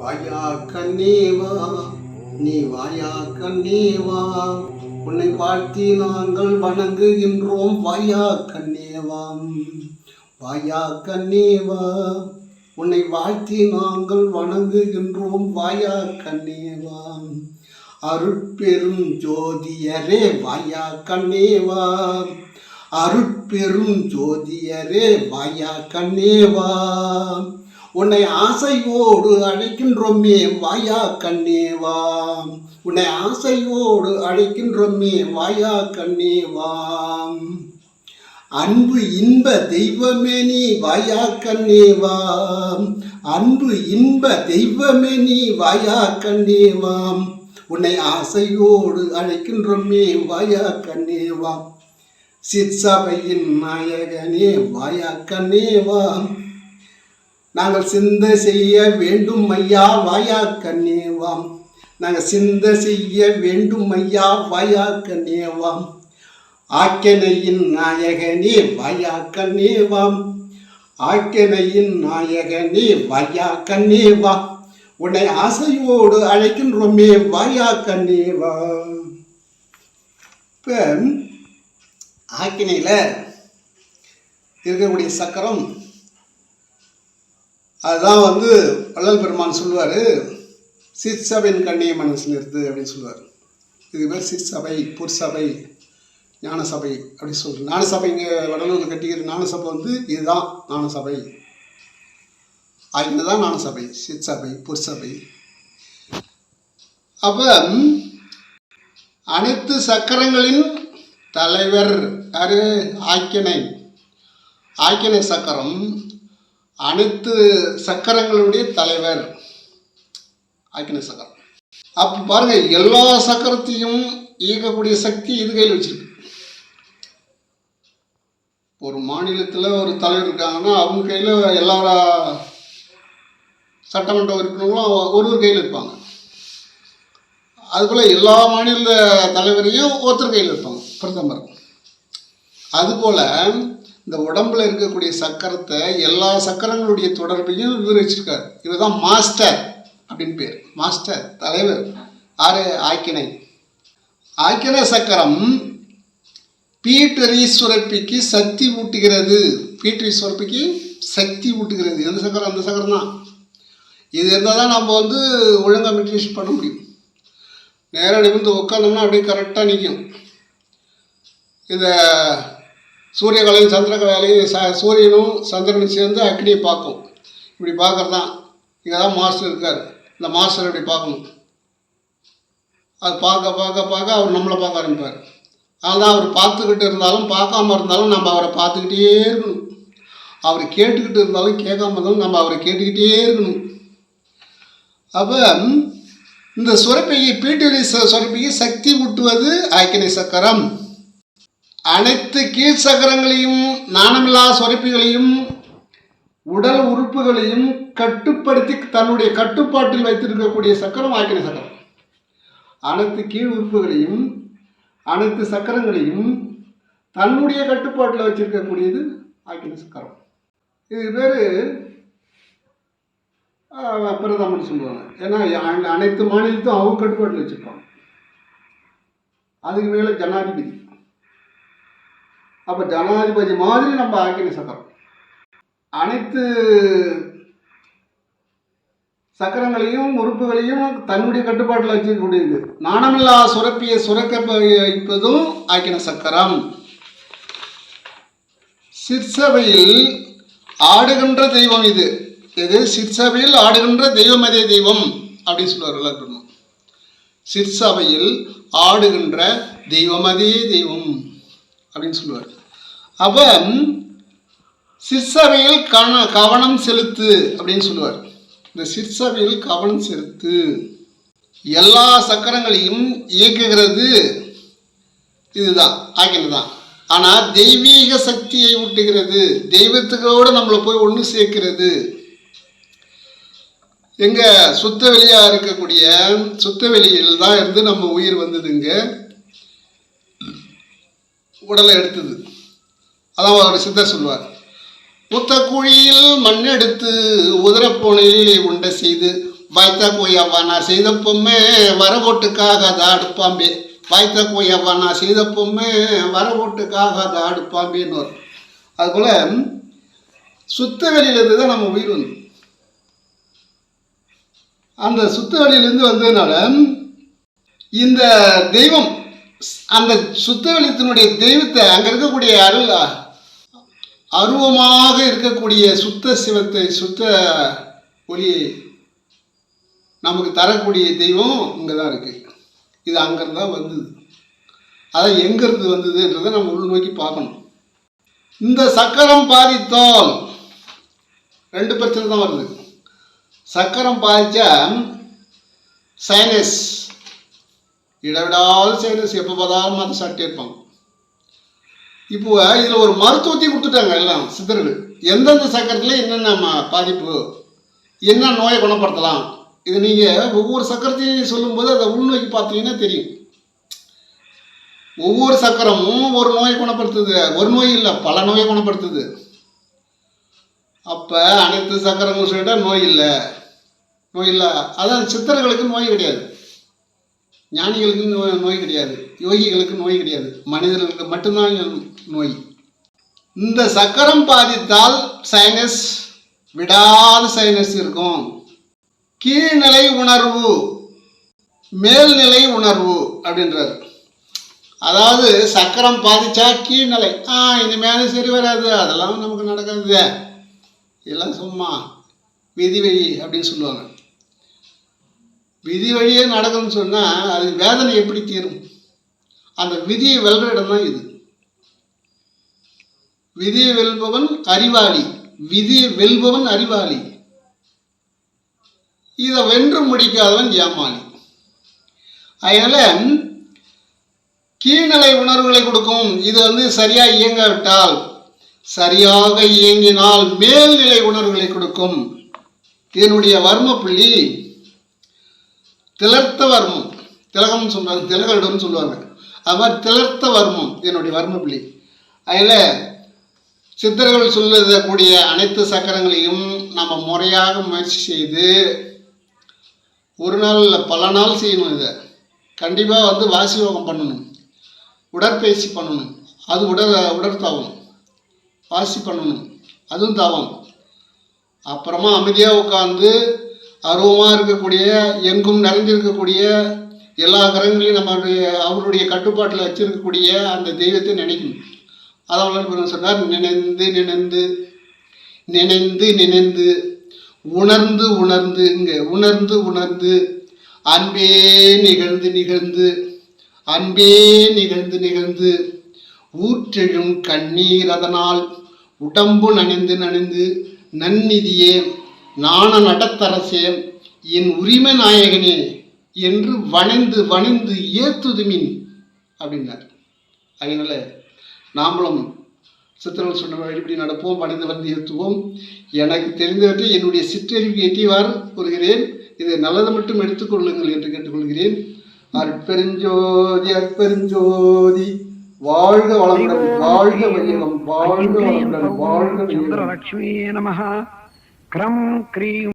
வாயா கண்ணேவா, நீ வாயா கண்ணேவா, உன்னை வாழ்த்தி நாங்கள் வணங்குகின்றோம். வாயா கண்ணேவாம், வாயா கண்ணேவா, உன்னை வாழ்த்தி நாங்கள் வணங்குகின்றோம். வாயா கண்ணேவாம், அருட்பெரும் ஜோதியரே வாயா கண்ணேவா, அருட்பெரும் ஜோதியரே வாயா கண்ணேவா, உன்னை ஆசையோடு அழைக்கின்றோமே வாயா கண்ணேவா, உன்னை ஆசையோடு அழைக்கின்றோமே வாயா கண்ணேவா, அன்பு இன்ப தெய்வமே நீ வாயா கண்ணேவா, அன்பு இன்ப தெய்வமே நீ வாயா கண்ணேவா, உன்னை ஆசையோடு அழைக்கின்றோமே வாயா கண்ணேவா, சிற்சபையின் நாயகனே வாயா கண்ணேவா, நாங்கள் சிந்தை செய்ய வேண்டும் ஐயா வாயா கண்ணேவாம், நாங்கள் சிந்தை செய்ய வேண்டும் ஐயா வாயா கண்ணேவாம், ஆக்கனையின் நாயகனே வாயா கண்ணேவாம், ஆக்கனையின் நாயகனே வாயா கண்ணேவா, உன்னை ஆசையோடு அழைக்கின்றோமே வாயா கண்ணேவா. இப்போ ஆக்கினையில் இருக்கக்கூடிய சக்கரம் அதுதான் வள்ளல் பெருமான் சொல்லுவார், சிற்சபையின் கண்ணிய மனசில் இருந்து அப்படின்னு சொல்லுவார். இது பேர் சிற்சபை, பொற்சபை, ஞான சபை அப்படின்னு சொல்லுவார். ஞான சபை இங்கே வடலூரில் கட்டிக்கிற ஞான சபை இதுதான் ஞான சபை, அதுதான் ஞான சபை, சிற்சபை, பொற்சபை. அப்போ அனைத்து சக்கரங்களின் தலைவர் யாரு? ஆக்கினை. ஆக்கினை சக்கரம் அனைத்து சக்கரங்களுடைய தலைவர் ஆக்கினை சக்கரம். அப்போ பாருங்க, எல்லா சக்கரத்தையும் இயக்கக்கூடிய சக்தி இது கையில் வச்சிருக்கு. ஒரு மாநிலத்தில் ஒரு தலைவர் இருக்காங்கன்னா அவங்க கையில் எல்லா சட்டமன்ற உறுப்பினர்களும் ஒரு கையில் இருப்பாங்க. அதுபோல் எல்லா மாநில தலைவரையும் ஒருத்தர் கையில் இருப்பாங்க, பிரதமர். அதுபோல் இந்த உடம்புல இருக்கக்கூடிய சக்கரத்தை எல்லா சக்கரங்களுடைய தொடர்பையும் இவர் வச்சிருக்கார். இவர் தான் மாஸ்டர் அப்படின்னு பேர். மாஸ்டர், தலைவர் யாரு? ஆக்கினை. ஆக்கினை சக்கரம் பீட்டரி சுரப்பிக்கு சக்தி ஊட்டுகிறது. பீட்டரி சுரப்பிக்கு சக்தி ஊட்டுகிறது. எந்த சக்கரம்? அந்த சக்கரம் தான். இது இருந்தால் தான் நம்ம ஒழுங்காக மெடிடேஷன் பண்ண முடியும். நேராக நிமிர்ந்து உட்காந்தோம்னா அப்படியே கரெக்டாக நிற்கும். இந்த சூரியகலையும் சந்திரகலையும் சூரியனும் சந்திரனும் சேர்ந்து அக்னியை பார்க்கும். இப்படி பார்க்கறது தான். இங்கே தான் மாஸ்டர் இருக்கார். இந்த மாஸ்டர் இப்படி பார்க்கணும். அது பார்க்க பார்க்க பார்க்க அவர் நம்மளை பார்க்க ஆரம்பிப்பார். அதனால் அவர் பார்த்துக்கிட்டு இருந்தாலும் பார்க்காம இருந்தாலும் நம்ம அவரை பார்த்துக்கிட்டே இருக்கணும். அவர் கேட்டுக்கிட்டு இருந்தாலும் கேட்காம இருந்தாலும் நம்ம அவரை கேட்டுக்கிட்டே இருக்கணும். அப்போ இந்த சுரப்பிக்கு, பீட்டரி சுரப்பிக்கு சக்தி ஊட்டுவது ஆக்கினை சக்கரம். அனைத்து கீழ் சக்கரங்களையும் நாணமில்லா சுரப்பிகளையும் உடல் உறுப்புகளையும் கட்டுப்படுத்தி தன்னுடைய கட்டுப்பாட்டில் வைத்திருக்கக்கூடிய சக்கரம் ஆக்கினை சக்கரம். அனைத்து கீழ் உறுப்புகளையும் அனைத்து சக்கரங்களையும் தன்னுடைய கட்டுப்பாட்டில் வச்சிருக்கக்கூடியது ஆக்கினை சக்கரம். இது பேர் பிரதமர்னு சொல்லுவாங்க. ஏன்னா அனைத்து மாநிலத்தையும் அவங்க கட்டுப்பாட்டில் வச்சுருப்பாங்க. அதுக்கு மேலே ஜனாதிபதி. அப்போ ஜனாதிபதி மாதிரி நம்ம ஆக்கினை சக்கரம். அனைத்து சக்கரங்களையும் உறுப்புகளையும் தன்னுடைய கட்டுப்பாட்டில் வச்சிருக்கக்கூடியது. நாணமில்லா சுரப்பியை சுரக்க வைப்பதும் ஆக்கினை சக்கரம். சிற்சபையில் ஆடுகின்ற தெய்வம் இது. இது சிற்சபையில் ஆடுகின்ற தெய்வம் அதே தெய்வம் அப்படின்னு சொல்லுவார். சிற்சபையில் ஆடுகின்ற தெய்வம் அதே தெய்வம் அப்படின்னு சொல்லுவார். அப்போ சிற்சபையில் கவனம் செலுத்து அப்படின்னு சொல்லுவார். இந்த சிற்சபையில் கவனம் செலுத்து. எல்லா சக்கரங்களையும் இயக்குகிறது இதுதான், ஆக்கினை தான். ஆனால் தெய்வீக சக்தியை ஊட்டுகிறது. தெய்வத்துக்கோடு நம்மளை போய் ஒன்று சேர்க்கிறது. எங்க சுத்த வெளியாக இருக்கக்கூடிய சுத்த வெளியில் தான் இருந்து நம்ம உயிர் வந்ததுங்க, உடலை எடுத்தது. அதான் ஒரு சித்தர் சொல்வார், புத்த குழியில் மண்ணெடுத்து உதரப்போனையில் உண்டை செய்து வாய்த்தா கோயவா நான் செய்த பொம்மை வர ஓட்டுக்காக அதை அடுப்பாம்பே. வாய்த்தா கோயவா நான் செய்த பொம்மை வர ஓட்டுக்காக அதை அடுப்பாம்பேன்னு வரும். அதுபோல் சுத்த வெளியிலேருந்து தான் நம்ம உயிர் வந்து அந்த சுத்த வெளியிலேருந்து வந்ததுனால இந்த தெய்வம் அந்த சுத்த வெளித்தினுடைய தெய்வத்தை அங்கே இருக்கக்கூடிய அருவமாக இருக்கக்கூடிய சுத்த சிவத்தை சுத்த ஒளியை நமக்கு தரக்கூடிய தெய்வம் இங்கே தான் இருக்குது. இது அங்கேருந்து தான் வந்தது. அதை எங்கேருந்து வந்ததுன்றதை நம்ம உள்நோக்கி பார்க்கணும். இந்த சக்கரம் பாதித்தால் 2 பிரச்சனை தான் வருது. சக்கரம் பாதித்தா சைனஸ், இடவிடாத சைனஸ், எப்போ பார்த்தாலும் அதை சாப்பிட்டே இருப்பாங்க. இப்போ இதில் ஒரு மருத்துவத்தையும் கொடுத்துட்டாங்க எல்லாம் சித்தர்கள். எந்தெந்த சக்கரத்தில் என்னென்ன பாதிப்பு, என்ன நோயை குணப்படுத்தலாம், இது நீங்கள் ஒவ்வொரு சக்கரத்தையும் சொல்லும்போது அதை உள்நோக்கி பார்த்தீங்கன்னா தெரியும். ஒவ்வொரு சக்கரமும் ஒரு நோயை குணப்படுத்துது. ஒரு நோய் இல்லை, பல நோயை குணப்படுத்துது. அப்போ அனைத்து சக்கரங்களும் சொல்லிட்டா நோய் இல்லை, நோய் இல்லை. அதான் சித்தர்களுக்கு நோய் கிடையாது, ஞானிகளுக்கு நோய் கிடையாது, யோகிகளுக்கு நோய் கிடையாது, மனிதர்களுக்கு மட்டும்தான் நோய். இந்த சக்கரம் பாதித்தால் சைனஸ், விடாத சைனஸ் இருக்கும். கீழ்நிலை உணர்வு, மேல்நிலை உணர்வு அப்படின்றாரு. அதாவது சக்கரம் பாதிச்சா கீழ்நிலை, இனிமேல் சரி வராது, அதெல்லாம் நமக்கு நடக்காது, எல்லாம் சும்மா விதி வழி அப்படின்னு சொல்லுவாங்க. விதி வழியே நடக்கும்னு சொன்னால் அது வேதனை எப்படி தீரும்? அந்த விதியை வெல்ற இடம் தான் இது. விதியை வெல்பவன் அறிவாளி, விதியை வெல்பவன் அறிவாளி, இதை வென்று முடிக்காதவன் ஏமாளி. அதனால கீழ்நிலை உணர்வுகளை கொடுக்கும். இது சரியாக இயங்காவிட்டால், சரியாக இயங்கினால் மேல்நிலை உணர்வுகளை கொடுக்கும். இதனுடைய வர்ம புள்ளி திளர்த்த வர்மம், திலகம் சொல்றாங்க, திலகரிடம் சொல்லுவாங்க. அது மாதிரி திளர்த்த வர்மம் என்னுடைய வர்ம புள்ளி. அதில் சித்தர்கள் சொல்லக்கூடிய அனைத்து சக்கரங்களையும் நம்ம முறையாக முயற்சி செய்து ஒரு நாள் இல்லை பல நாள் செய்யணும். இதை கண்டிப்பாக வாசி யோகம் பண்ணணும், உடற்பயிற்சி பண்ணணும், அது உடற்தாவம். வாசி பண்ணணும், அதுவும் தாவம். அப்புறமா அமைதியாக உட்காந்து அருவமாக இருக்கக்கூடிய, எங்கும் நிறைந்திருக்கக்கூடிய எல்லா கிரகங்களையும் அவருடைய கட்டுப்பாட்டில் வச்சிருக்கக்கூடிய அந்த தெய்வத்தை நினைக்கணும். அதான் சொன்னார், நினைந்து நினைந்து நினைந்து நினைந்து உணர்ந்து உணர்ந்து, இங்கே உணர்ந்து உணர்ந்து அன்பே நிகழ்ந்து நிகழ்ந்து, அன்பே நிகழ்ந்து நிகழ்ந்து ஊற்றெழும் கண்ணீர் அதனால் உடம்பு நனைந்து நனைந்து நன்னிதியே நாண நடத்தரசே என் உரிமை நாயகனே என்று வணைந்து வணைந்து ஏத்துதுமின் அப்படின்னார். அதனால நாமளும் சித்தர்கள் சொன்ன வழிபடி நடப்போம், வணைந்து வந்து ஏற்றுவோம். எனக்கு தெரிந்தவற்றை என்னுடைய சிற்றறிவு எட்டிவாறு கூறுகிறேன். இதை நல்லது மட்டும் எடுத்துக்கொள்ளுங்கள் என்று கேட்டுக்கொள்கிறேன். அற்பெருஞ்சோதி அற்பெருஞ்சோதி. வாழ்க வளமுடன், வாழ்க வையகம், வாழ்க வளமுடன், வாழ்க வையகம். லட்சுமி நமஹ. க்ரம் க்ரீம்